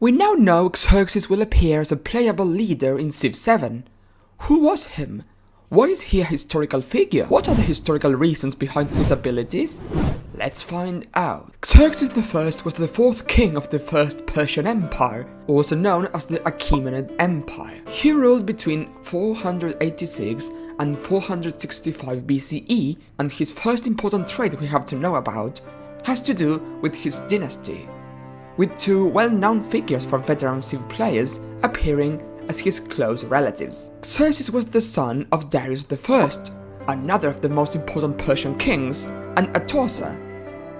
We now know Xerxes will appear as a playable leader in Civ 7. Who was him? Why is he a historical figure? What are the historical reasons behind his abilities? Let's find out. Xerxes I was the fourth king of the First Persian Empire, also known as the Achaemenid Empire. He ruled between 486 and 465 BCE, and his first important trait we have to know about has to do with his dynasty, with two well-known figures for veteran Civ players appearing as his close relatives. Xerxes was the son of Darius I, another of the most important Persian kings, and Atossa,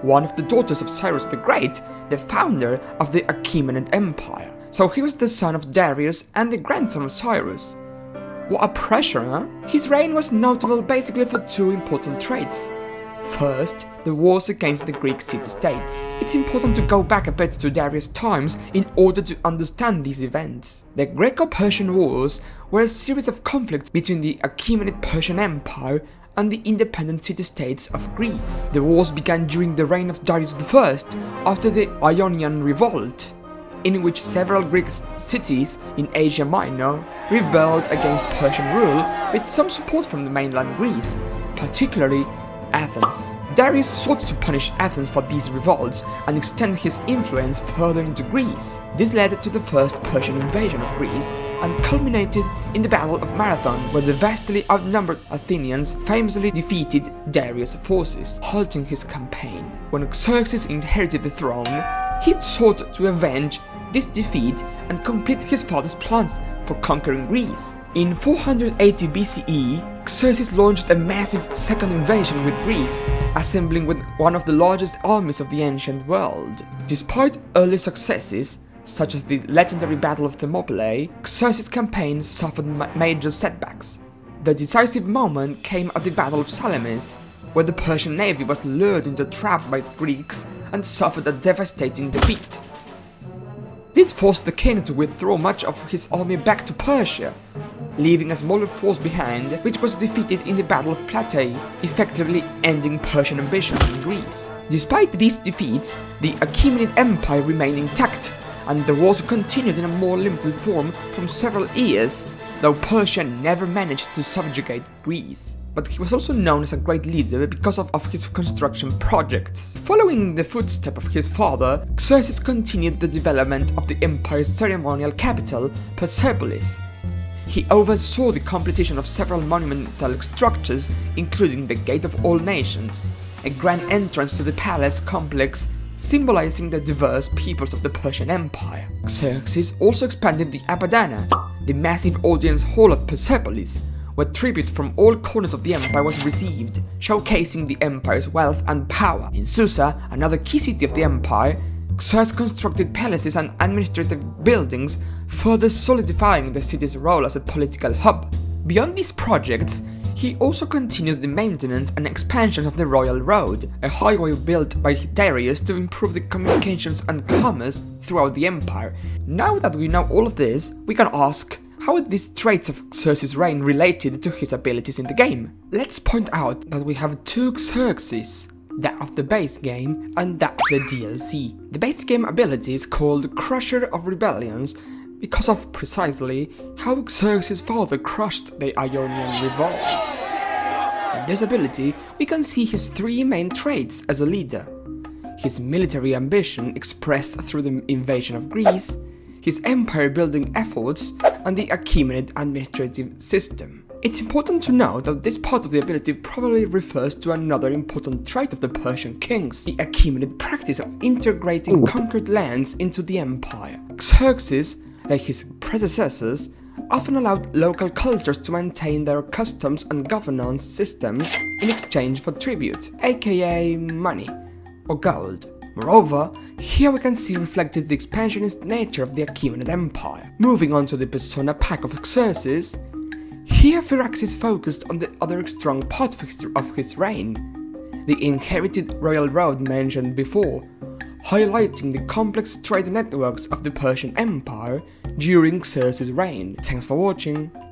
one of the daughters of Cyrus the Great, the founder of the Achaemenid Empire. So he was the son of Darius and the grandson of Cyrus. What a pressure, huh? His reign was notable basically for two important traits. First, the wars against the Greek city-states. It's important to go back a bit to Darius' times in order to understand these events. The Greco-Persian Wars were a series of conflicts between the Achaemenid Persian Empire and the independent city-states of Greece. The wars began during the reign of Darius I after the Ionian Revolt, in which several Greek cities in Asia Minor rebelled against Persian rule with some support from the mainland Greece, particularly Athens. Darius sought to punish Athens for these revolts and extend his influence further into Greece. This led to the first Persian invasion of Greece and culminated in the Battle of Marathon, where the vastly outnumbered Athenians famously defeated Darius' forces, halting his campaign. When Xerxes inherited the throne, he sought to avenge this defeat and complete his father's plans for conquering Greece. In 480 BCE, Xerxes launched a massive second invasion with Greece, assembling with one of the largest armies of the ancient world. Despite early successes, such as the legendary Battle of Thermopylae, Xerxes' campaign suffered major setbacks. The decisive moment came at the Battle of Salamis, where the Persian navy was lured into a trap by Greeks and suffered a devastating defeat. This forced the king to withdraw much of his army back to Persia, leaving a smaller force behind, which was defeated in the Battle of Platae, effectively ending Persian ambitions in Greece. Despite these defeats, the Achaemenid Empire remained intact, and the wars continued in a more limited form for several years, though Persia never managed to subjugate Greece. But he was also known as a great leader because of his construction projects. Following in the footsteps of his father, Xerxes continued the development of the empire's ceremonial capital, Persepolis. He oversaw the completion of several monumental structures, including the Gate of All Nations, a grand entrance to the palace complex symbolizing the diverse peoples of the Persian Empire. Xerxes also expanded the Apadana, the massive audience hall of Persepolis, where tribute from all corners of the empire was received, showcasing the empire's wealth and power. In Susa, another key city of the empire, Xerxes constructed palaces and administrative buildings, further solidifying the city's role as a political hub. Beyond these projects, he also continued the maintenance and expansion of the Royal Road, a highway built by Darius to improve the communications and commerce throughout the empire. Now that we know all of this, we can ask, how are these traits of Xerxes' reign related to his abilities in the game? Let's point out that we have two Xerxes, that of the base game and that of the DLC. The base game ability is called Crusher of Rebellions because of precisely how Xerxes' father crushed the Ionian Revolt. In this ability, we can see his three main traits as a leader: his military ambition expressed through the invasion of Greece, his empire-building efforts, and the Achaemenid administrative system. It's important to note that this part of the ability probably refers to another important trait of the Persian kings, the Achaemenid practice of integrating conquered lands into the empire. Xerxes, like his predecessors, often allowed local cultures to maintain their customs and governance systems in exchange for tribute, aka money or gold. Moreover, here we can see reflected the expansionist nature of the Achaemenid Empire. Moving on to the persona pack of Xerxes, here Xerxes focused on the other strong part of his reign, the inherited Royal Road mentioned before, highlighting the complex trade networks of the Persian Empire during Xerxes' reign. Thanks for watching.